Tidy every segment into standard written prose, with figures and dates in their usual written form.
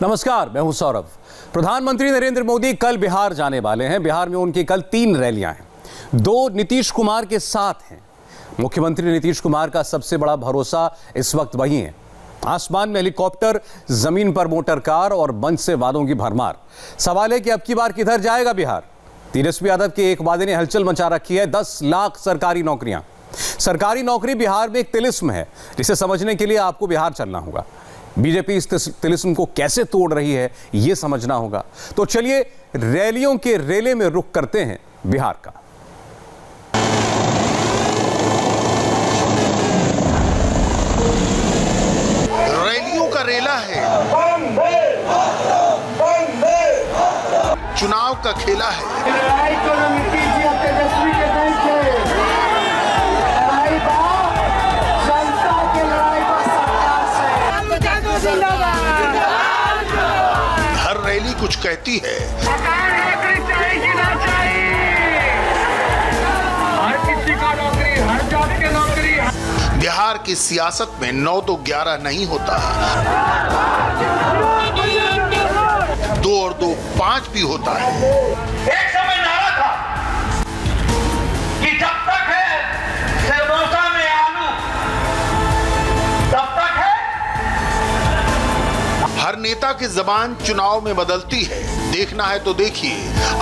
नमस्कार, मैं हूं सौरभ। प्रधानमंत्री नरेंद्र मोदी कल बिहार जाने वाले हैं। बिहार में उनकी कल 3 रैलियां हैं। 2 नीतीश कुमार के साथ हैं। मुख्यमंत्री नीतीश कुमार का सबसे बड़ा भरोसा इस वक्त वही है। आसमान में हेलीकॉप्टर, जमीन पर मोटर कार और मंच से वादों की भरमार। सवाल है कि अब की बार किधर जाएगा बिहार। तेजस्वी यादव के एक वादे ने हलचल मचा रखी है। 10 लाख सरकारी नौकरियां। सरकारी नौकरी बिहार में एक तिलिस्म है, जिसे समझने के लिए आपको बिहार चलना होगा। बीजेपी इस तिलिस्म को कैसे तोड़ रही है, यह समझना होगा। तो चलिए रैलियों के रेले में रुख करते हैं बिहार का। रैलियों का रेला है, चुनाव का खेला है। हर रैली कुछ कहती है। नौकरी चाहिए ना चाहिए, हर किसी का नौकरी, हर जॉब की नौकरी। बिहार की सियासत में 9 तो 11 नहीं होता, 2 और 2 5 भी होता है। एक समय नारा था कि जब तक है समोसा में आलू, तब तक है। हर नेता की जबान चुनाव में बदलती है। देखना है तो देखिए,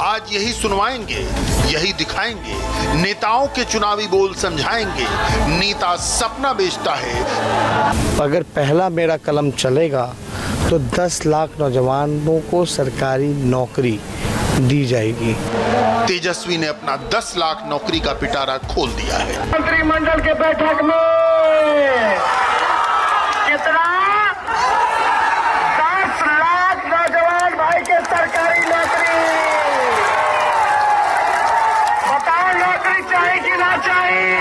आज यही सुनवाएंगे, यही दिखाएंगे। नेताओं के चुनावी बोल समझाएंगे। नेता सपना बेचता है। अगर पहला मेरा कलम चलेगा तो 10 लाख नौजवानों को सरकारी नौकरी दी जाएगी। तेजस्वी ने अपना 10 लाख नौकरी का पिटारा खोल दिया है। मंत्रिमंडल के बैठक में कितना 10 लाख नौजवान भाई के सरकारी नौकरी। बताओ, नौकरी चाहिए कि ना चाहिए?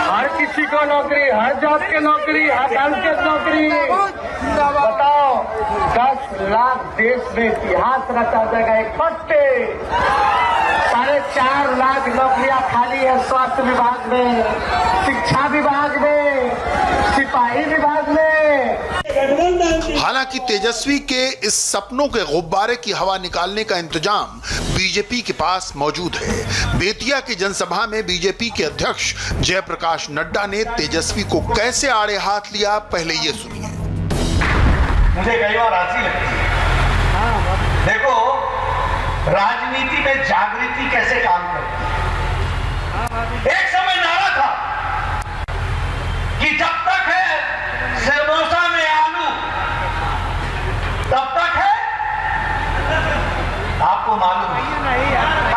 हर किसी को नौकरी, हर जॉब की नौकरी, हर दल की नौकरी। बताओ, 10 लाख देश में इतिहास रचा जाएगा। एक फट्टे 4.5 लाख नौकरियां खाली है स्वास्थ्य विभाग में, शिक्षा विभाग में, सिपाही विभाग में। हालांकि तेजस्वी के इस सपनों के गुब्बारे की हवा निकालने का इंतजाम बीजेपी के पास मौजूद है। बेतिया की जनसभा में बीजेपी के अध्यक्ष जयप्रकाश नड्डा ने तेजस्वी को कैसे आड़े हाथ लिया, पहले ये सुनिए। मुझे कई बार हंसी लगती है। देखो, राजनीति में जागृति कैसे काम करती है। एक समय नारा था कि जब तक है समोसा में आलू, तब तक है। आपको मालूम है,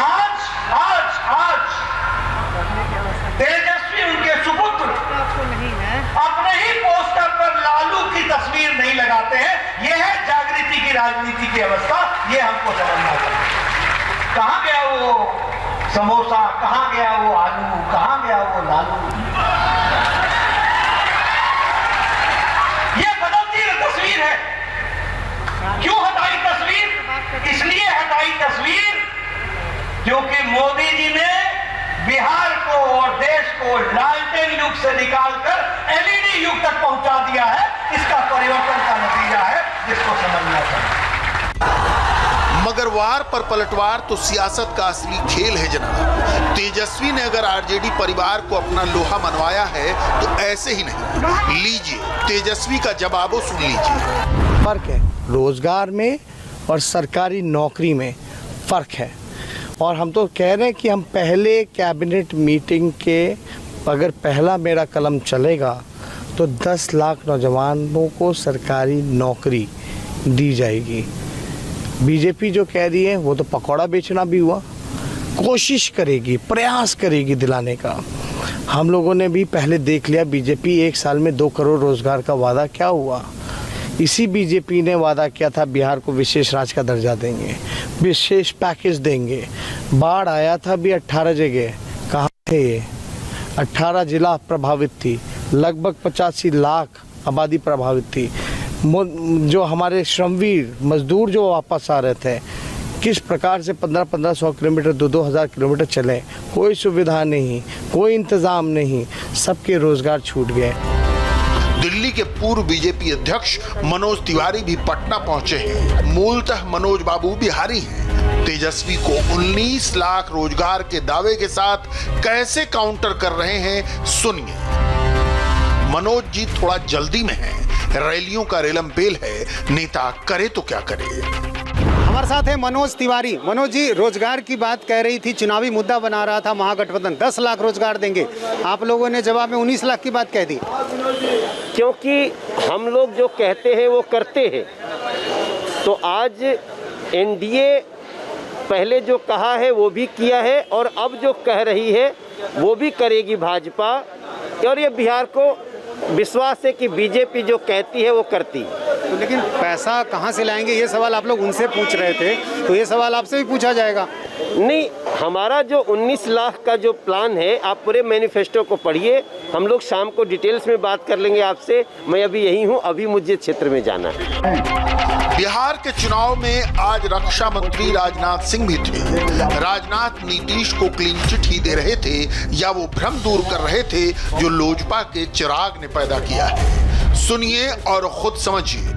आज तेजस्वी उनके सुपुत्र अपने ही पोस्टर पर लालू की तस्वीर नहीं लगाते हैं। यह है जागृति की राजनीति की अवस्था। यह हमको समझना चाहिए। कहां गया वो समोसा, कहां गया वो आलू, कहां गया वो लालू? यह बदलती तस्वीर है। क्यों हटाई तस्वीर? इसलिए हटाई तस्वीर क्योंकि मोदी जी ने बिहार को और देश को लालटेन युग से निकालकर एलईडी युग तक पहुंचा दिया है। इसका परिवर्तन का नतीजा है, जिसको समझना चाहिए। मगर वार पर पलटवार तो सियासत का असली खेल है जनाब। तेजस्वी ने अगर आरजेडी परिवार को अपना लोहा मनवाया है तो ऐसे ही नहीं। लीजिए तेजस्वी का जवाब सुन लीजिए। फर्क है, रोजगार में और सरकारी नौकरी में फर्क है। और हम तो कह रहे हैं कि हम पहले कैबिनेट मीटिंग के अगर पहला मेरा कलम चलेगा तो 10 लाख नौजवानों को सरकारी नौकरी दी जाएगी। बीजेपी जो कह रही है वो तो पकौड़ा बेचना भी हुआ। कोशिश करेगी, प्रयास करेगी दिलाने का। हम लोगों ने भी पहले देख लिया बीजेपी 1 साल में 2 करोड़ रोजगार का वादा क्या हुआ। इसी बीजेपी ने वादा किया था बिहार को विशेष राज्य का दर्जा देंगे, विशेष पैकेज देंगे। बाढ़ आया था भी 18 जगह, कहाँ थे ये? 18 जिला प्रभावित थी, लगभग 85 लाख आबादी प्रभावित थी। जो हमारे श्रमवीर मजदूर जो वापस आ रहे थे, किस प्रकार से 1500 किलोमीटर 2000 किलोमीटर चले, कोई सुविधा नहीं, कोई इंतज़ाम नहीं, सबके रोजगार छूट गए। दिल्ली के पूर्व बीजेपी अध्यक्ष मनोज तिवारी भी पटना पहुंचे हैं। मूलतः मनोज बाबू बिहारी हैं। तेजस्वी को 19 लाख रोजगार के दावे के साथ कैसे काउंटर कर रहे हैं, सुनिए। मनोज जी थोड़ा जल्दी में हैं। रैलियों का रेलमपेल है, नेता करे तो क्या करे। हमारे साथ है मनोज तिवारी। मनोज जी, रोजगार की बात कह रही थी, चुनावी मुद्दा बना रहा था महागठबंधन, 10 लाख रोजगार देंगे। आप लोगों ने जवाब में 19 लाख की बात कह दी। क्योंकि हम लोग जो कहते हैं वो करते हैं। तो आज एनडीए पहले जो कहा है वो भी किया है और अब जो कह रही है वो भी करेगी भाजपा। और ये बिहार को विश्वास है कि बीजेपी जो कहती है वो करती है। तो लेकिन पैसा कहाँ से लाएंगे, ये सवाल आप लोग उनसे पूछ रहे थे, तो ये सवाल आपसे भी पूछा जाएगा। नहीं, हमारा जो 19 लाख का जो प्लान है, आप पूरे मैनिफेस्टो को पढ़िए। हम लोग शाम को डिटेल्स में बात कर लेंगे आपसे। मैं अभी यही हूँ, अभी मुझे क्षेत्र में जाना है। बिहार के चुनाव में आज रक्षा मंत्री राजनाथ सिंह भी थे। राजनाथ नीतीश को क्लीन चिट ही दे रहे थे या वो भ्रम दूर कर रहे थे जो लोजपा के चिराग ने पैदा किया है। सुनिए और खुद समझिए।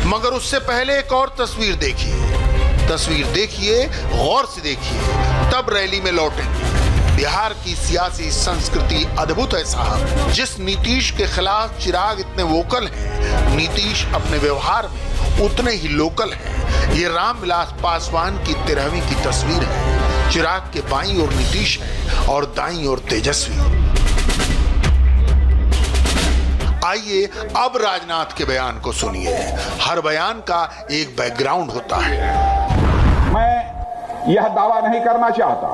मगर उससे पहले एक और तस्वीर देखिए, गौर से देखिए, तब रैली में लौटेंगे। बिहार की सियासी संस्कृति अद्भुत है साहब। जिस नीतीश के खिलाफ चिराग इतने वोकल हैं, नीतीश अपने व्यवहार में उतने ही लोकल हैं। ये रामविलास पासवान की 13वीं की तस्वीर है। चिराग के बाईं ओर नीतीश है और दाईं ओर तेजस्वी। आइए अब राजनाथ के बयान को सुनिए। हर बयान का एक बैकग्राउंड होता है। मैं यह दावा नहीं करना चाहता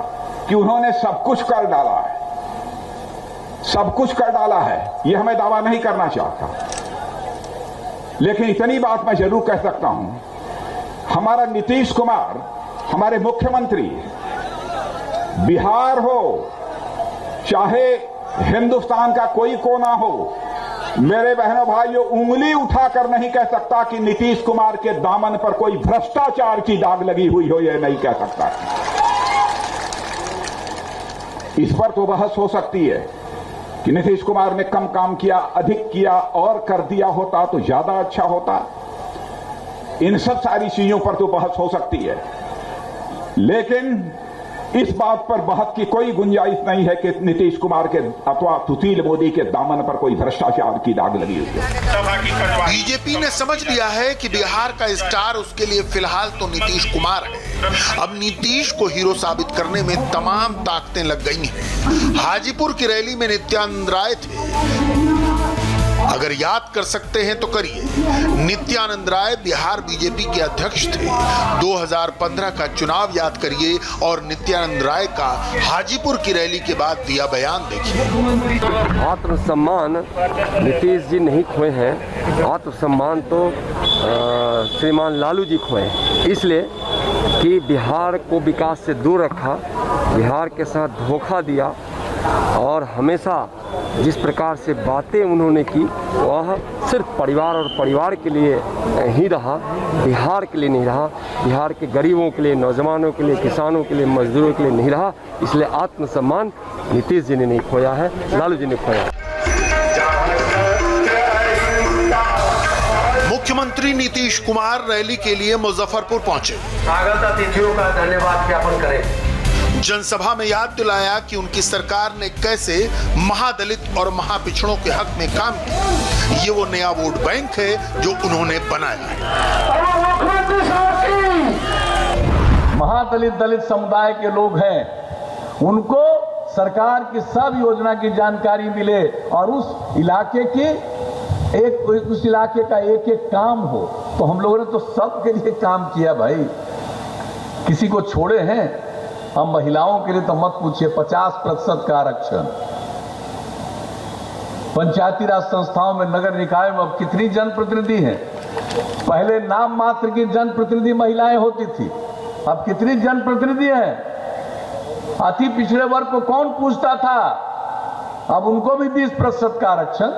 कि उन्होंने सब कुछ कर डाला है, सब कुछ कर डाला है, यह मैं दावा नहीं करना चाहता। लेकिन इतनी बात मैं जरूर कह सकता हूं, हमारा नीतीश कुमार, हमारे मुख्यमंत्री, बिहार हो चाहे हिंदुस्तान का कोई कोना हो, मेरे बहनों भाइयों, उंगली उठाकर नहीं कह सकता कि नीतीश कुमार के दामन पर कोई भ्रष्टाचार की दाग लगी हुई हो, यह नहीं कह सकता। इस पर तो बहस हो सकती है कि नीतीश कुमार ने कम काम किया, अधिक किया और कर दिया होता तो ज्यादा अच्छा होता। इन सब सारी चीजों पर तो बहस हो सकती है, लेकिन इस बात पर बहस की कोई गुंजाइश नहीं है कि नीतीश कुमार के अथवा सुशील मोदी के दामन पर कोई भ्रष्टाचार की दाग लगी हुई है। बीजेपी ने समझ लिया है कि बिहार का स्टार उसके लिए फिलहाल तो नीतीश कुमार है। अब नीतीश को हीरो साबित करने में तमाम ताकतें लग गई हैं। हाजीपुर की रैली में नित्यानंद राय थे। अगर याद कर सकते हैं तो करिए। नित्यानंद राय बिहार बीजेपी के अध्यक्ष थे। 2015 का चुनाव याद करिए और नित्यानंद राय का हाजीपुर की रैली के बाद दिया बयान देखिए। आत्मसम्मान नीतीश जी नहीं खोए हैं, आत्मसम्मान तो श्रीमान लालू जी खोए हैं। इसलिए कि बिहार को विकास से दूर रखा, बिहार के साथ धोखा दिया और हमेशा जिस प्रकार से बातें उन्होंने की वह सिर्फ परिवार और परिवार के लिए ही रहा, बिहार के लिए नहीं रहा। बिहार के गरीबों के लिए, नौजवानों के लिए, किसानों के लिए, मजदूरों के लिए नहीं रहा। इसलिए आत्मसम्मान नीतीश जी ने नहीं खोया है, लालू जी ने खोया। मुख्यमंत्री नीतीश कुमार रैली के लिए मुजफ्फरपुर पहुंचे। स्वागत अतिथियों का धन्यवाद ज्ञापन करें। जनसभा में याद दिलाया कि उनकी सरकार ने कैसे महादलित और महापिछड़ों के हक में काम किया। ये वो नया वोट बैंक है जो उन्होंने बनाया है। महादलित दलित समुदाय के लोग हैं, उनको सरकार की सब योजना की जानकारी मिले और उस इलाके का एक एक काम हो। तो हम लोगों ने तो सबके लिए काम किया भाई, किसी को छोड़े हैं हम? महिलाओं के लिए तो मत पूछिए, 50% का आरक्षण। पंचायती राज संस्थाओं में, नगर निकाय में अब कितनी जनप्रतिनिधि हैं? पहले नाम मात्र की जनप्रतिनिधि महिलाएं होती थी, अब कितनी जनप्रतिनिधि हैं? अति पिछड़े वर्ग को कौन पूछता था? अब उनको भी 20% का आरक्षण।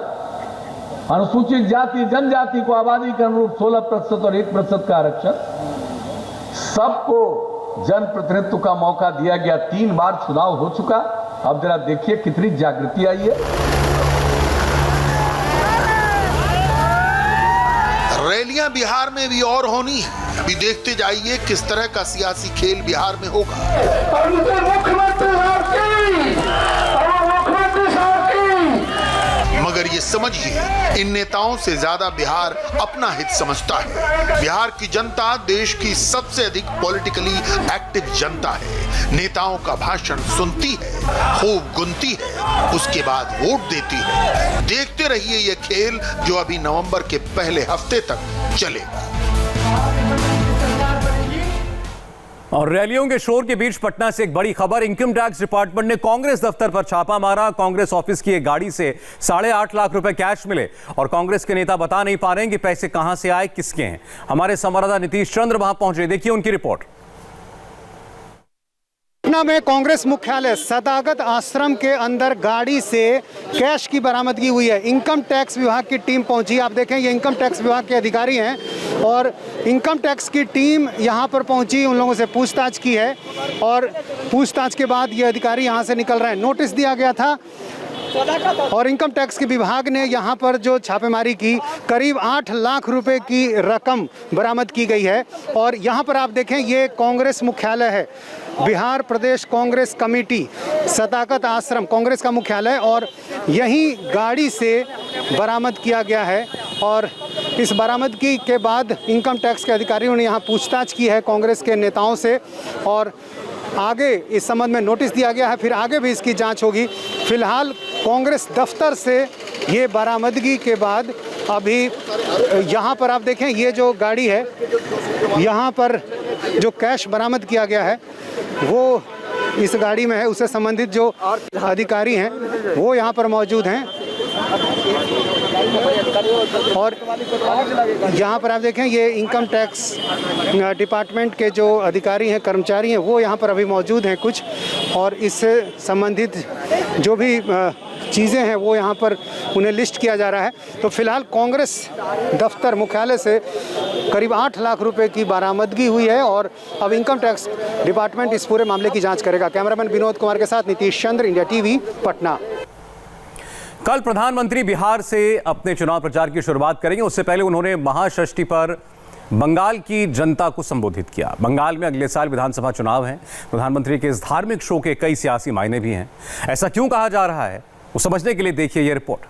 अनुसूचित जाति जनजाति को आबादी के अनुरूप 16% और 1% का आरक्षण। सबको जनप्रतिनिधित्व का मौका दिया गया। 3 बार चुनाव हो चुका। अब जरा देखिए कितनी जागृति आई है। रैलियां बिहार में भी और होनी है। अभी देखते जाइए किस तरह का सियासी खेल बिहार में होगा। मगर ये समझिए, इन नेताओं से ज्यादा बिहार अपना हित समझता है। बिहार की जनता देश की सबसे अधिक पॉलिटिकली एक्टिव जनता है। नेताओं का भाषण सुनती है, खूब गुनती है, उसके बाद वोट देती है। देखते रहिए ये खेल जो अभी नवंबर के पहले हफ्ते तक चलेगा। और रैलियों के शोर के बीच पटना से एक बड़ी खबर। इनकम टैक्स डिपार्टमेंट ने कांग्रेस दफ्तर पर छापा मारा। कांग्रेस ऑफिस की एक गाड़ी से 8.5 लाख रुपए कैश मिले और कांग्रेस के नेता बता नहीं पा रहे हैं कि पैसे कहां से आए, किसके हैं। हमारे संवाददाता नीतीश चंद्र वहां पहुंचे, देखिए उनकी रिपोर्ट। पटना में कांग्रेस मुख्यालय सदाकत आश्रम के अंदर गाड़ी से कैश की बरामदगी हुई है। इनकम टैक्स विभाग की टीम पहुंची। आप देखें, ये इनकम टैक्स विभाग के अधिकारी हैं और इनकम टैक्स की टीम यहां पर पहुंची, उन लोगों से पूछताछ की है और पूछताछ के बाद ये अधिकारी यहां से निकल रहे हैं। नोटिस दिया गया था और इनकम टैक्स के विभाग ने यहाँ पर जो छापेमारी की, करीब 8 लाख रुपए की रकम बरामद की गई है। और यहाँ पर आप देखें, ये कांग्रेस मुख्यालय है, बिहार प्रदेश कांग्रेस कमेटी सदाकत आश्रम कांग्रेस का मुख्यालय, और यही गाड़ी से बरामद किया गया है। और इस बरामदगी के बाद इनकम टैक्स के अधिकारियों ने यहाँ पूछताछ की है कांग्रेस के नेताओं से और आगे इस संबंध में नोटिस दिया गया है। फिर आगे भी इसकी जांच होगी। फिलहाल कांग्रेस दफ्तर से ये बरामदगी के बाद अभी यहाँ पर आप देखें, ये जो गाड़ी है, यहाँ पर जो कैश बरामद किया गया है वो इस गाड़ी में है। उससे संबंधित जो अधिकारी हैं वो यहाँ पर मौजूद हैं और यहाँ पर आप देखें, ये इनकम टैक्स डिपार्टमेंट के जो अधिकारी हैं, कर्मचारी हैं, वो यहाँ पर अभी मौजूद हैं कुछ, और इससे संबंधित जो भी चीज़ें हैं वो यहाँ पर उन्हें लिस्ट किया जा रहा है। तो फिलहाल कांग्रेस दफ्तर मुख्यालय से करीब 8 लाख रुपए की बरामदगी हुई है और अब इनकम टैक्स डिपार्टमेंट इस पूरे मामले की जांच करेगा। कैमरामैन विनोद कुमार के साथ नीतीश चंद्र, इंडिया टीवी, पटना। कल प्रधानमंत्री बिहार से अपने चुनाव प्रचार की शुरुआत करेंगे। उससे पहले उन्होंने महाषष्ठी पर बंगाल की जनता को संबोधित किया। बंगाल में अगले साल विधानसभा चुनाव हैं। प्रधानमंत्री के इस धार्मिक शो के कई सियासी मायने भी हैं। ऐसा क्यों कहा जा रहा है, वो समझने के लिए देखिए ये रिपोर्ट।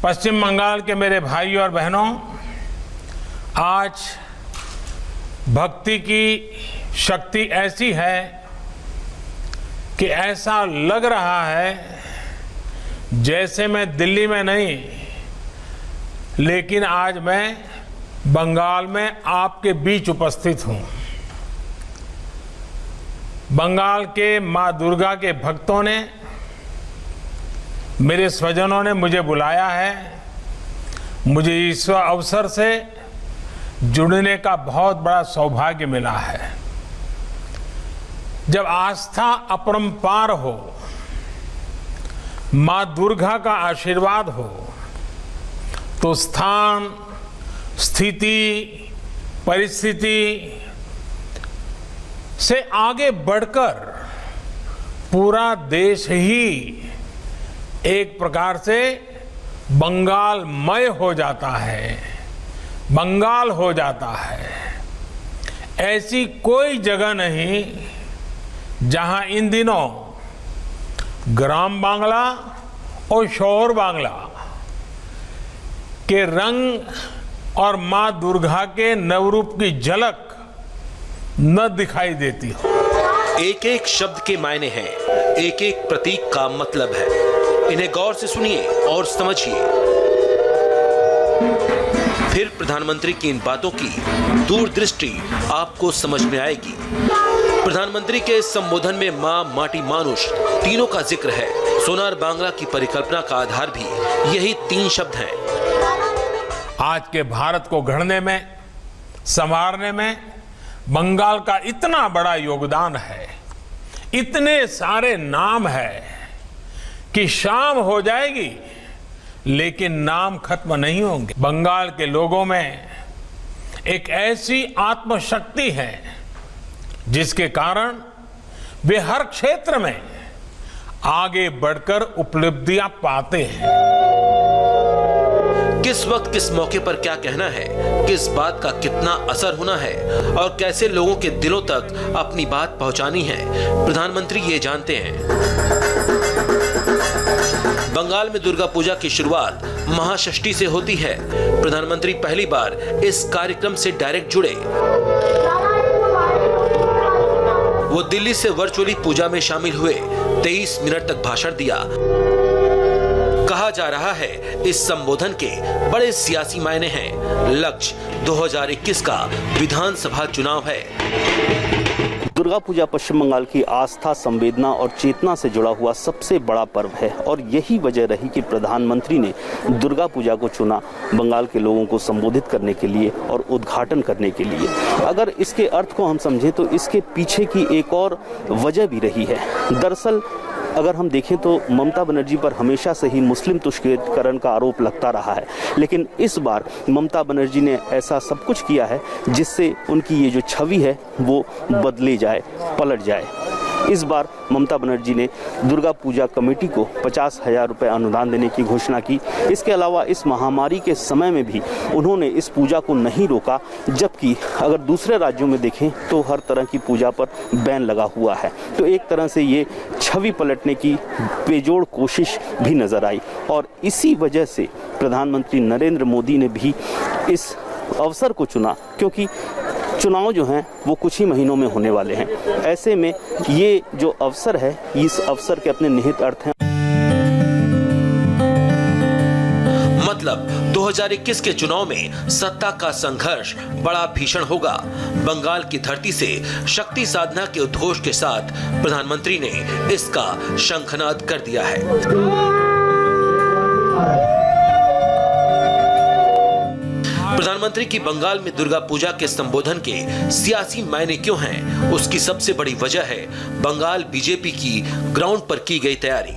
पश्चिम बंगाल के मेरे भाइयों और बहनों, आज भक्ति की शक्ति ऐसी है कि ऐसा लग रहा है जैसे मैं दिल्ली में नहीं, लेकिन आज मैं बंगाल में आपके बीच उपस्थित हूं। बंगाल के मां दुर्गा के भक्तों ने, मेरे स्वजनों ने मुझे बुलाया है। मुझे इस अवसर से जुड़ने का बहुत बड़ा सौभाग्य मिला है। जब आस्था अपरंपार हो, मां दुर्गा का आशीर्वाद हो, तो स्थान, स्थिति, परिस्थिति से आगे बढ़कर पूरा देश ही एक प्रकार से बंगालमय हो जाता है, बंगाल हो जाता है। ऐसी कोई जगह नहीं जहां इन दिनों ग्राम बांग्ला और शहर बांग्ला के रंग और मां दुर्गा के नवरूप की झलक न दिखाई देती हो। एक एक शब्द के मायने हैं, एक एक प्रतीक का मतलब है। इन्हें गौर से सुनिए और समझिए, फिर प्रधानमंत्री की इन बातों की दूरदृष्टि आपको समझ में आएगी। प्रधानमंत्री के संबोधन में मां, माटी, मानुष तीनों का जिक्र है। सोनार बांग्ला की परिकल्पना का आधार भी यही 3 शब्द हैं। आज के भारत को गढ़ने में, संवारने में बंगाल का इतना बड़ा योगदान है, इतने सारे नाम है कि शाम हो जाएगी लेकिन नाम खत्म नहीं होंगे। बंगाल के लोगों में एक ऐसी आत्मशक्ति है जिसके कारण वे हर क्षेत्र में आगे बढ़कर उपलब्धियां पाते हैं। किस वक्त किस मौके पर क्या कहना है, किस बात का कितना असर होना है और कैसे लोगों के दिलों तक अपनी बात पहुंचानी है, प्रधानमंत्री ये जानते हैं। बंगाल में दुर्गा पूजा की शुरुआत महाषष्ठी से होती है। प्रधानमंत्री पहली बार इस कार्यक्रम से डायरेक्ट जुड़े। वो दिल्ली से वर्चुअली पूजा में शामिल हुए, 23 मिनट तक भाषण दिया। कहा जा रहा है इस संबोधन के बड़े सियासी मायने हैं। लक्ष्य 2021 का विधानसभा चुनाव है। दुर्गा पूजा पश्चिम बंगाल की आस्था, संवेदना और चेतना से जुड़ा हुआ सबसे बड़ा पर्व है और यही वजह रही कि प्रधानमंत्री ने दुर्गा पूजा को चुना बंगाल के लोगों को संबोधित करने के लिए और उद्घाटन करने के लिए। अगर इसके अर्थ को हम समझें तो इसके पीछे की एक और वजह भी रही है। दरअसल अगर हम देखें तो ममता बनर्जी पर हमेशा से ही मुस्लिम तुष्टीकरण का आरोप लगता रहा है, लेकिन इस बार ममता बनर्जी ने ऐसा सब कुछ किया है जिससे उनकी ये जो छवि है वो बदले जाए, पलट जाए। इस बार ममता बनर्जी ने दुर्गा पूजा कमेटी को 50,000 रुपये अनुदान देने की घोषणा की। इसके अलावा इस महामारी के समय में भी उन्होंने इस पूजा को नहीं रोका, जबकि अगर दूसरे राज्यों में देखें तो हर तरह की पूजा पर बैन लगा हुआ है। तो एक तरह से ये छवि पलटने की बेजोड़ कोशिश भी नजर आई और इसी वजह से प्रधानमंत्री नरेंद्र मोदी ने भी इस अवसर को चुना, क्योंकि चुनाव जो हैं वो कुछ ही महीनों में होने वाले हैं। ऐसे में ये जो अवसर है, इस अवसर के अपने निहित अर्थ हैं। मतलब 2021 के चुनाव में सत्ता का संघर्ष बड़ा भीषण होगा। बंगाल की धरती से शक्ति साधना के उद्घोष के साथ प्रधानमंत्री ने इसका शंखनाद कर दिया है। प्रधानमंत्री की बंगाल में दुर्गा पूजा के संबोधन के सियासी मायने क्यों हैं, उसकी सबसे बड़ी वजह है बंगाल बीजेपी की ग्राउंड पर की गई तैयारी।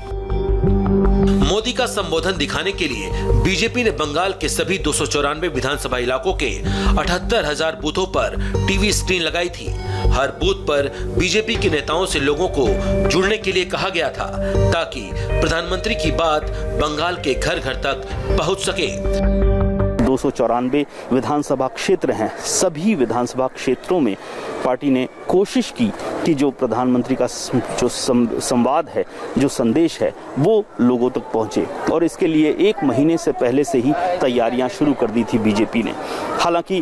मोदी का संबोधन दिखाने के लिए बीजेपी ने बंगाल के सभी 294 विधानसभा इलाकों के 78,000 बूथों पर टीवी स्क्रीन लगाई थी। हर बूथ पर बीजेपी के नेताओं से लोगों को जुड़ने के लिए कहा गया था, ताकि प्रधानमंत्री की बात बंगाल के घर घर तक पहुंच सके। 294 विधानसभा क्षेत्र हैं। सभी विधानसभा क्षेत्रों में पार्टी ने कोशिश की कि जो प्रधानमंत्री का जो संवाद है, जो संदेश है, वो लोगों तक पहुंचे और इसके लिए 1 महीने से पहले से ही तैयारियां शुरू कर दी थी बीजेपी ने। हालांकि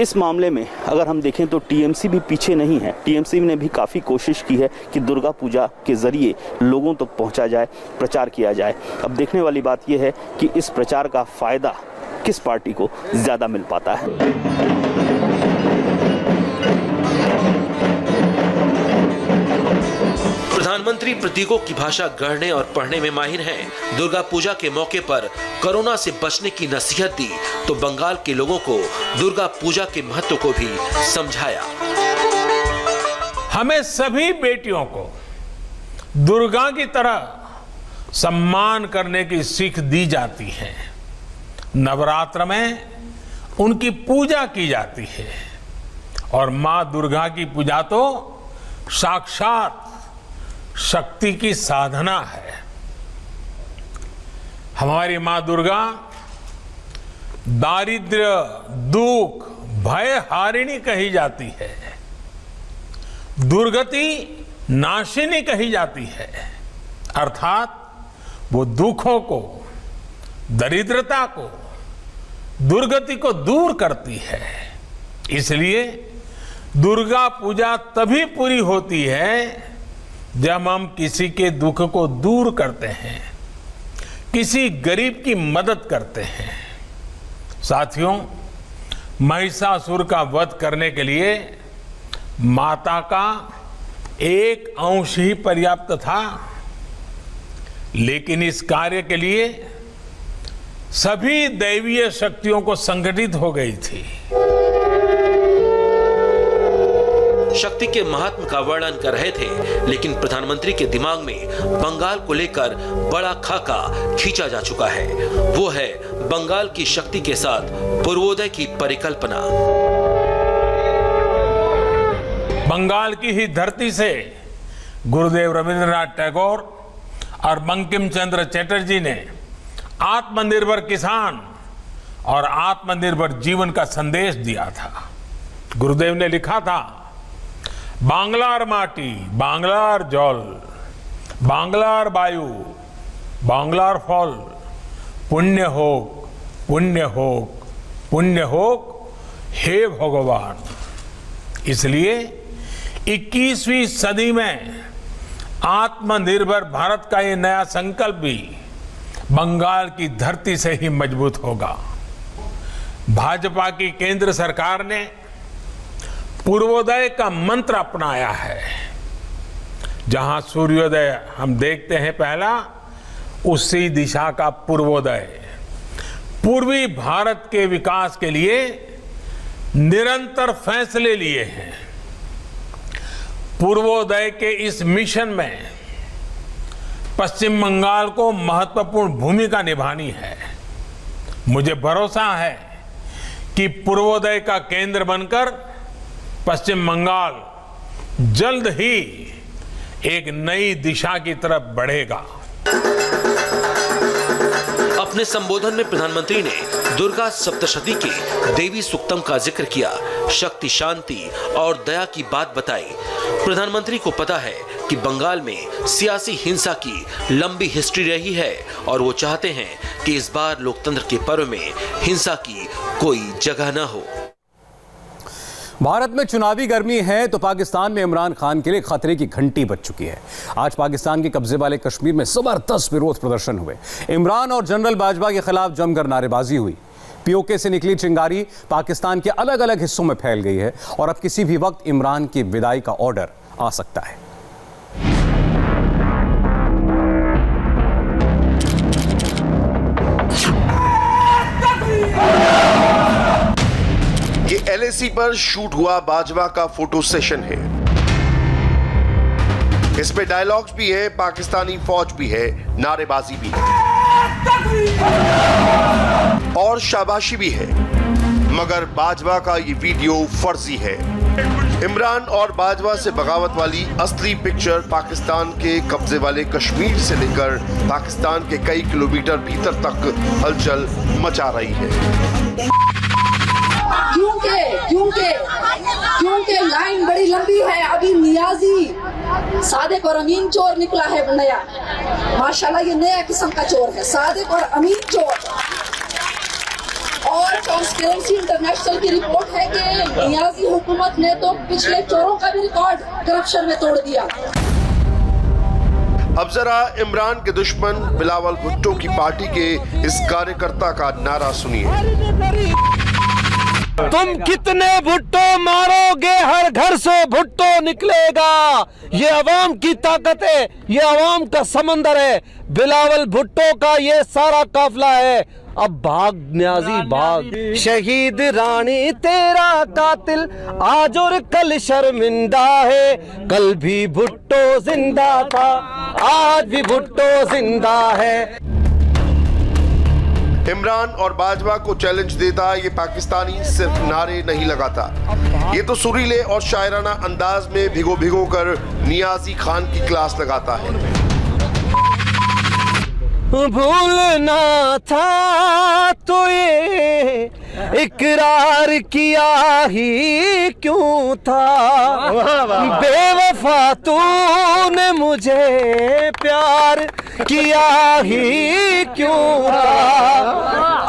इस मामले में अगर हम देखें तो टीएमसी भी पीछे नहीं है। टीएमसी ने भी काफ़ी कोशिश की है कि दुर्गा पूजा के जरिए लोगों तक पहुँचा जाए, प्रचार किया जाए। अब देखने वाली बात यह है कि इस प्रचार का फायदा किस पार्टी को ज्यादा मिल पाता है। प्रधानमंत्री प्रतीकों की भाषा गढ़ने और पढ़ने में माहिर हैं। दुर्गा पूजा के मौके पर कोरोना से बचने की नसीहत दी तो बंगाल के लोगों को दुर्गा पूजा के महत्व को भी समझाया। हमें सभी बेटियों को दुर्गा की तरह सम्मान करने की सीख दी जाती है। नवरात्र में उनकी पूजा की जाती है और मां दुर्गा की पूजा तो साक्षात शक्ति की साधना है। हमारी मां दुर्गा दारिद्र्य, दुख, भय हारिणी कही जाती है, दुर्गति नाशिनी कही जाती है। अर्थात वो दुखों को, दरिद्रता को, दुर्गति को दूर करती है। इसलिए दुर्गा पूजा तभी पूरी होती है जब हम किसी के दुख को दूर करते हैं, किसी गरीब की मदद करते हैं। साथियों, महिषासुर का वध करने के लिए माता का एक अंश ही पर्याप्त था, लेकिन इस कार्य के लिए सभी दैवीय शक्तियों को संगठित हो गई थी। शक्ति के महात्म का वर्णन कर रहे थे, लेकिन प्रधानमंत्री के दिमाग में बंगाल को लेकर बड़ा खाका खींचा जा चुका है। वो है बंगाल की शक्ति के साथ पूर्वोदय की परिकल्पना। बंगाल की ही धरती से गुरुदेव रविंद्रनाथ टैगोर और बंकिम चंद्र चटर्जी ने आत्मनिर्भर किसान और आत्मनिर्भर जीवन का संदेश दिया था। गुरुदेव ने लिखा था, बांग्लार माटी बांग्लार जल, बांग्लार वायु बांग्लार फल, पुण्य होक पुण्य होक पुण्य होक हे भगवान। इसलिए 21वीं सदी में आत्मनिर्भर भारत का ये नया संकल्प भी बंगाल की धरती से ही मजबूत होगा। भाजपा की केंद्र सरकार ने पूर्वोदय का मंत्र अपनाया है। जहां सूर्योदय हम देखते हैं पहला, उसी दिशा का पूर्वोदय। पूर्वी भारत के विकास के लिए निरंतर फैसले लिए हैं। पूर्वोदय के इस मिशन में पश्चिम बंगाल को महत्वपूर्ण भूमिका निभानी है। मुझे भरोसा है कि पूर्वोदय का केंद्र बनकर पश्चिम बंगाल जल्द ही एक नई दिशा की तरफ बढ़ेगा। अपने संबोधन में प्रधानमंत्री ने दुर्गा सप्तशती के देवी सूक्तम का जिक्र किया, शक्ति, शांति और दया की बात बताई। प्रधानमंत्री को पता है कि बंगाल में सियासी हिंसा की लंबी हिस्ट्री रही है और वो चाहते हैं कि इस बार लोकतंत्र के पर्व में हिंसा की कोई जगह न हो। भारत में चुनावी गर्मी है तो पाकिस्तान में इमरान खान के लिए खतरे की घंटी बज चुकी है। आज पाकिस्तान के कब्जे वाले कश्मीर में जबरदस्त विरोध प्रदर्शन हुए। इमरान और जनरल बाजवा के खिलाफ जमकर नारेबाजी हुई। पीओके से निकली चिंगारी पाकिस्तान के अलग अलग हिस्सों में फैल गई है और अब किसी भी वक्त इमरान की विदाई का ऑर्डर आ सकता है। ये LAC पर शूट हुआ बाजवा का फोटो सेशन है। इसमें डायलॉग्स भी है, पाकिस्तानी फौज भी है, नारेबाजी भी है और शाबाशी भी है। मगर बाजवा का ये वीडियो फर्जी है। इमरान और बाजवा से बगावत वाली असली पिक्चर पाकिस्तान के कब्जे वाले कश्मीर से लेकर पाकिस्तान के कई किलोमीटर भीतर तक हलचल मचा रही है। क्योंकि लाइन बड़ी लंबी है। अभी नियाजी सादिक और अमीन चोर निकला है नया, माशाल्लाह ये नया किस्म का चोर है, सादिक और अमीन चोर। और ट्रांसपेरेंसी इंटरनेशनल की रिपोर्ट है कि नियाजी हुकूमत ने तो पिछले चोरों का भी रिकॉर्ड करप्शन में तोड़ दिया। अब जरा इमरान के दुश्मन बिलावल भुट्टो की पार्टी के इस कार्यकर्ता का नारा सुनिए। तुम कितने भुट्टो मारोगे, हर घर से भुट्टो निकलेगा। ये अवाम की ताकत है, ये अवाम का समंदर है। बिलावल भुट्टो का ये सारा काफिला है। अब भाग न्याजी भाग। शहीद रानी तेरा कातिल आज और कल शर्मिंदा है। कल भी भुट्टो जिंदा था, आज भी भुट्टो जिंदा है। इमरान और बाजवा को चैलेंज देता ये पाकिस्तानी सिर्फ नारे नहीं लगाता, ये तो सुरीले और शायराना अंदाज में भिगो भिगो कर नियाजी खान की क्लास लगाता है। भूलना था तो ये इकरार किया ही क्यों था। बेवफा तूने मुझे प्यार किया ही क्यों था।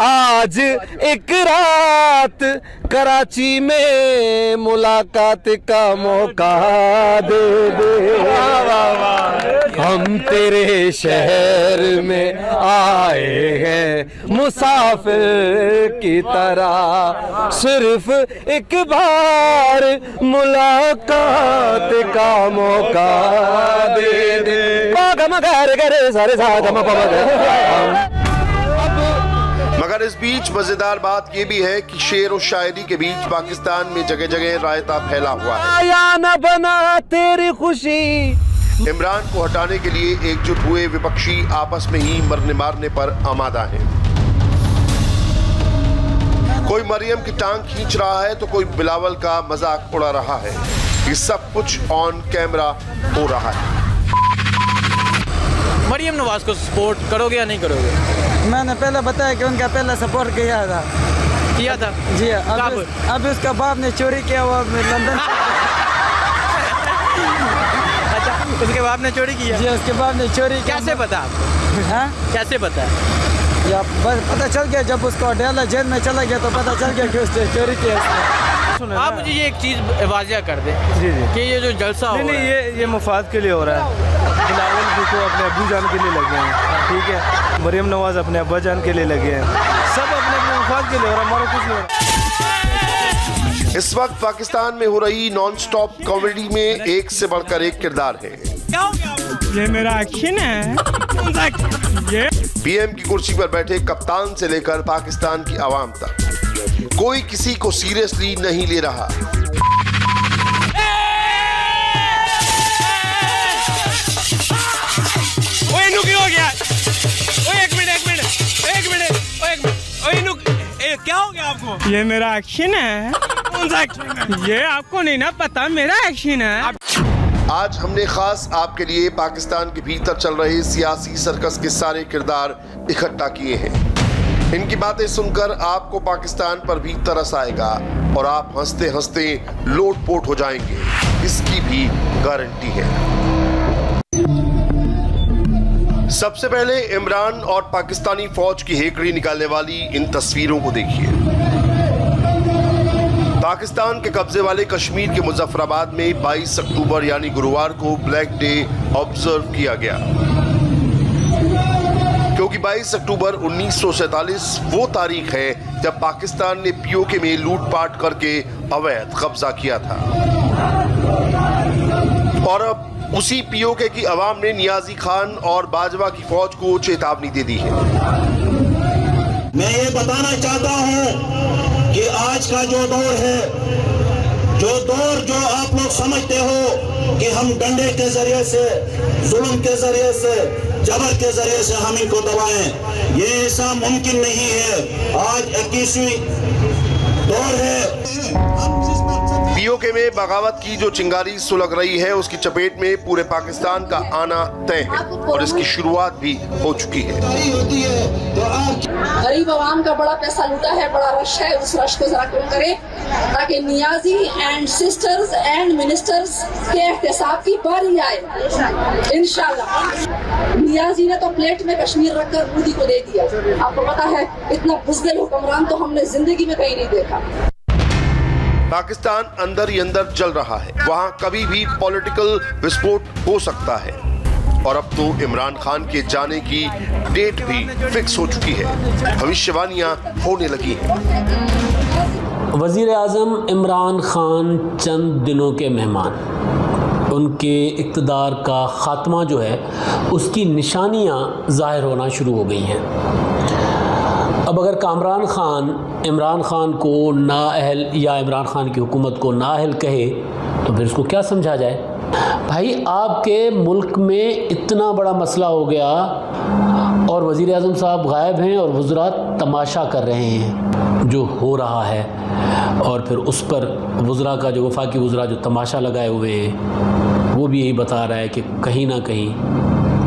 आज एक रात कराची में मुलाकात का मौका दे दे। हम तेरे शहर में आए हैं मुसाफिर की तरह, सिर्फ एक बार मुलाकात का मौका दे दे। मगर इस बीच मजेदार बात यह भी है कि शेर और शायरी के बीच पाकिस्तान में जगह जगह रायता फैला हुआ है। आया न बना तेरी खुशी। इमरान को हटाने के लिए एकजुट हुए विपक्षी आपस में ही मरने मारने पर आमादा हैं। कोई मरियम की टांग खींच रहा है तो कोई बिलावल का मजाक उड़ा रहा है। ये सब कुछ ऑन कैमरा हो रहा है। मरियम नवाज को सपोर्ट करोगे या नहीं करोगे? मैंने पहले बताया कि उनका पहले सपोर्ट किया था जी। अब उसका बाप ने चोरी किया, वो लंदन अच्छा, उसके बाप ने चोरी किया जी, उसके बाप ने चोरी किया। कैसे पता आपको? हाँ, कैसे पता? या पता चल गया जब उसको डेला जेल में चला गया तो पता चल गया कि उसने चोरी किया। आप मुझे ये एक चीज़ वाजिया कर दें कि ये जो जलसा हो रहा है ये मुफाद के लिए हो रहा है। बिलावल भुट्टो अपने अब्बू जान के लिए लगे हैं, ठीक है, मरियम नवाज अपने अब्बा जान के लिए लगे हैं, सब अपने अपने मुफाद के लिए हो रहा है, हमारा कुछ नहीं हो रहा। इस वक्त पाकिस्तान में हो रही नॉन स्टॉप कॉमेडी में एक से बढ़कर एक किरदार है। ये मेरा एक्शन है। ये पीएम की कुर्सी पर बैठे कप्तान से लेकर पाकिस्तान की आवाम तक कोई किसी को सीरियसली नहीं ले रहा। हो गया। एक मिनट। क्या हो गया आपको? ये मेरा एक्शन है। कौन सा एक्शन है? ये आपको नहीं ना पता, मेरा एक्शन है। आज हमने खास आपके लिए पाकिस्तान के भीतर चल रहे सियासी सर्कस के सारे किरदार इकट्ठा किए हैं। इनकी बातें सुनकर आपको पाकिस्तान पर भी तरस आएगा और आप हंसते हंसते लोटपोट हो जाएंगे, इसकी भी गारंटी है। सबसे पहले इमरान और पाकिस्तानी फौज की हेकड़ी निकालने वाली इन तस्वीरों को देखिए। पाकिस्तान के कब्जे वाले कश्मीर के मुजफ्फराबाद में 22 अक्टूबर यानी गुरुवार को ब्लैक डे ऑब्जर्व किया गया, क्योंकि 22 अक्टूबर 1947 वो तारीख है जब पाकिस्तान ने पीओके में लूटपाट करके अवैध कब्जा किया था। और अब उसी पीओके की अवाम ने नियाजी खान और बाजवा की फौज को चेतावनी दे दी है। मैं ये बताना चाहता हूं कि आज का जो दौर है, जो आप लोग समझते हो कि हम डंडे के जरिए से, जुल्म के जरिए से, जबर के जरिए से हम इनको दबाएं, ये ऐसा मुमकिन नहीं है। आज 21वीं दौर है। पीओके में बगावत की जो चिंगारी सुलग रही है, उसकी चपेट में पूरे पाकिस्तान का आना तय है और इसकी शुरुआत भी हो चुकी है। गरीब आवाम का बड़ा पैसा लूटा है, बड़ा रश है, उस रश को जरा कम करें ताकि Niazi and sisters and ministers के एहतसाब की बारी आए इंशाल्लाह। नियाजी ने तो प्लेट में कश्मीर रखकर मोदी को दे दिया। आपको पता है इतना बुज़दिल हुक्मरान तो हमने जिंदगी में कहीं नहीं देखा। पाकिस्तान अंदर ही अंदर जल रहा है, वहां कभी भी पॉलिटिकल विस्फोट हो सकता है और अब तो इमरान खान के जाने की डेट भी फिक्स हो चुकी है, भविष्यवाणियां होने लगी हैं। वज़ीर आज़म इमरान खान चंद दिनों के मेहमान, उनके इक़्तिदार का ख़ात्मा जो है उसकी निशानियां ज़ाहिर होना शुरू हो गई हैं। अब अगर कामरान खान इमरान खान को नाअहल या इमरान खान की हुकूमत को नाअहल कहे तो फिर उसको क्या समझा जाए? भाई आपके मुल्क में इतना बड़ा मसला हो गया और वज़ीर आज़म साहब गायब हैं और वज़रा तमाशा कर रहे हैं जो हो रहा है, और फिर उस पर वज़रा का जो वफाकी वज़रा जो तमाशा लगाए हुए हैं वो भी यही बता रहा है कि कहीं ना कहीं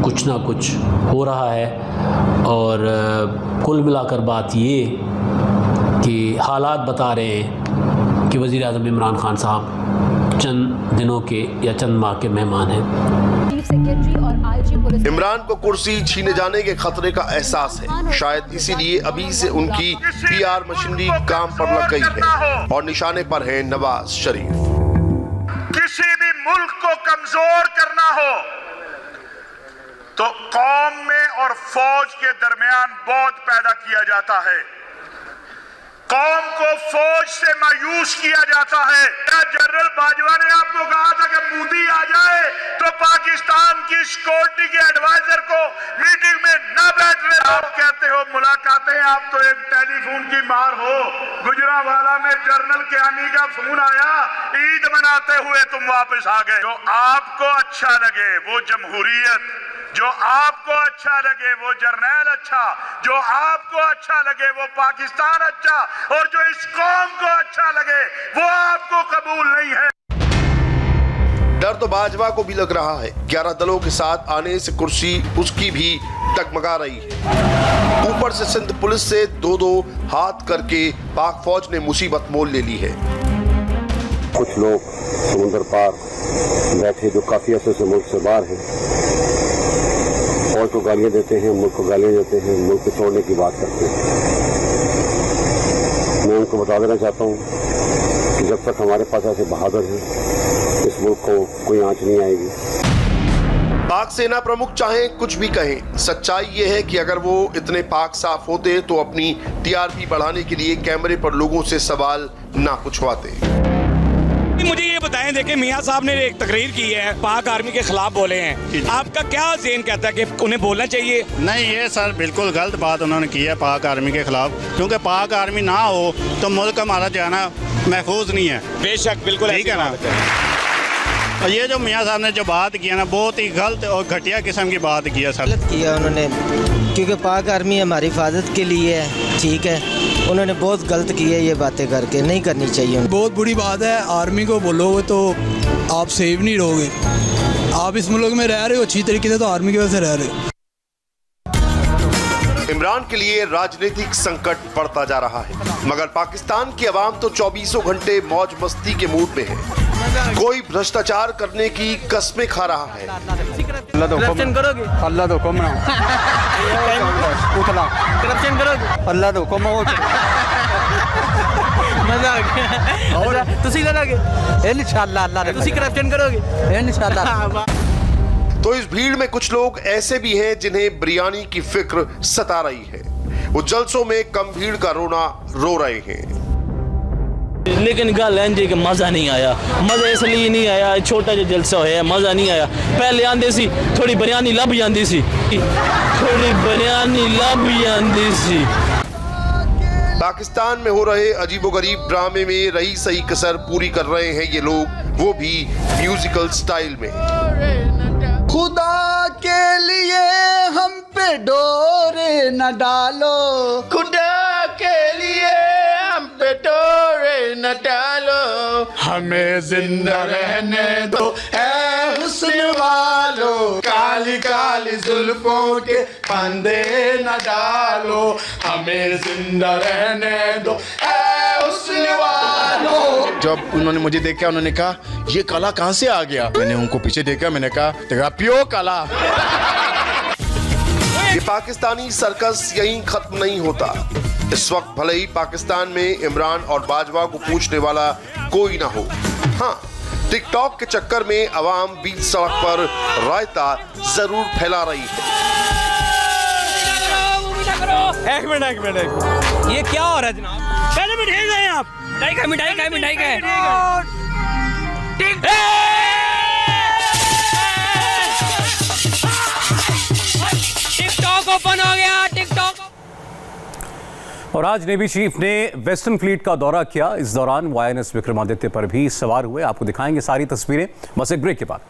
कुछ ना कुछ हो रहा है। और कुल मिलाकर बात ये कि हालात बता रहे हैं कि वज़ीर आज़म इमरान खान साहब चंद दिनों के या चंद माह के मेहमान हैं। इमरान को कुर्सी छीने जाने के खतरे का एहसास है, शायद इसीलिए अभी से उनकी पीआर मशीनरी काम पर लग गई है और निशाने पर है नवाज शरीफ। किसी भी मुल्क को कमजोर करना हो तो कौम में और फौज के दरमियान बोझ पैदा किया जाता है, कौम को फौज से मायूस किया जाता है। जनरल बाजवा ने आपको कहा था कि मोदी आ जाए तो पाकिस्तान की सिक्योरिटी के एडवाइजर को मीटिंग में न बैठने दो। आप कहते हो मुलाकातें, आप तो एक टेलीफोन की मार हो। गुजरावाला में जनरल कियानी का फोन आया, ईद मनाते हुए तुम वापस आ गए। जो आपको अच्छा लगे वो जमहूरियत, जो आपको अच्छा लगे वो जर्नैल अच्छा, जो आपको अच्छा लगे वो पाकिस्तान अच्छा, और जो इस कौम को अच्छा लगे वो आपको कबूल नहीं है। डर तो भाजपा को भी लग रहा है। 11 दलों के साथ आने से कुर्सी उसकी भी टगमगा रही है। ऊपर से सिंध पुलिस से 2-2 हाथ करके पाक फौज ने मुसीबत मोल ले ली है। कुछ लोग समुद्र पार बैठे जो काफी अर्से से मुल्क से बाहर हैं, फौज को गालियां देते हैं, मुल्क को गालियां देते हैं, मुल्क को तोड़ने की बात करते हैं। मैं उनको बता देना चाहता हूं कि जब तक हमारे पास ऐसे बहादुर हैं, इस मुल्क को कोई आंच नहीं आएगी। पाक सेना प्रमुख चाहे कुछ भी कहें, सच्चाई ये है कि अगर वो इतने पाक साफ होते तो अपनी टीआरपी बढ़ाने के लिए कैमरे पर लोगों से सवाल ना पूछवाते। मुझे ये बताएं, देखें मियां साहब ने एक तकरीर की है, पाक आर्मी के खिलाफ बोले हैं, आपका क्या ज़हन कहता है कि उन्हें बोलना चाहिए? नहीं, ये सर बिल्कुल गलत बात उन्होंने की है पाक आर्मी के खिलाफ, क्योंकि पाक आर्मी ना हो तो मुल्क हमारा जो है ना महफूज नहीं है। बेशक, बिल्कुल ठीक है ना। और ये जो मियां साहब ने जो बात की है ना, बहुत ही गलत और घटिया किस्म की बात की है सर। गलत किया उन्होंने, क्योंकि पाक आर्मी हमारी हिफाजत के लिए है, ठीक है। उन्होंने बहुत गलत की है, ये बातें करके नहीं करनी चाहिए। बहुत बुरी बात है, आर्मी को बोलोगे तो आप सेव नहीं रहोगे। आप इस मुल्क में रह रहे हो अच्छी तरीके से, तो आर्मी की वजह से रह रहे हो। इमरान के लिए राजनीतिक संकट बढ़ता जा रहा है, मगर पाकिस्तान की आवाम तो 24 घंटे मौज मस्ती के मूड में है। कोई भ्रष्टाचार करने की कस्में खा रहा है। करप्शन करोगे? अल्लाह तो हुक्म उठला करप्शन करोगे? अल्लाह तो हुक्म मजाक तुसी करोगे? इंशाअल्लाह अल्लाह तुसी करप्शन करोगे? इंशाअल्लाह। तो इस भीड़ में कुछ लोग ऐसे भी हैं जिन्हें बिरयानी की फिक्र सता रही है। वो जलसों में कम भीड़ का रोना रो रहे हैं। लेकिन गल है जी कि मज़ा नहीं आया। मज़ा इसलिए नहीं आया, छोटा जो जलसा होया मज़ा नहीं आया। पहले आंदे सी थोड़ी बिरयानी लभ जाती सी, थोड़ी बिरयानी लभ जाती सी। पाकिस्तान में हो रहे अजीबोगरीब ड्रामे में रही सही कसर पूरी कर रहे हैं ये लोग, वो भी म्यूजिकल स्टाइल में। खुदा के लिए हम पे डोरे न डालो, खुदा के लिए हम पे डोरे न डालो, हमें जिंदा रहने दो ऐ हुस्न वालो, काली काली जुल्फों के फंदे न डालो, हमें जिंदा रहने दो ऐ हुस्न वालो। जब उन्होंने मुझे देखा, उन्होंने कहा ये काला कहाँ से आ गया? मैंने उनको पीछे देखा, मैंने कहा तेरा प्योर काला। ये पाकिस्तानी सर्कस यहीं खत्म नहीं होता। इस वक्त भले ही पाकिस्तान में इमरान और बाजवा को पूछने वाला कोई ना हो, हाँ टिकटॉक के चक्कर में अवाम बीच सड़क पर रायता जरूर फैला रही है। एक मिनट, ये क्या हो रहा है जनाब? पहले मिठाई गए आप? मिठाई का टिकटॉक ओपन हो गया, टिकटॉक। और आज नेवी चीफ ने वेस्टर्न फ्लीट का दौरा किया। इस दौरान वो INS विक्रमादित्य पर भी सवार हुए। आपको दिखाएंगे सारी तस्वीरें बस एक ब्रेक के बाद।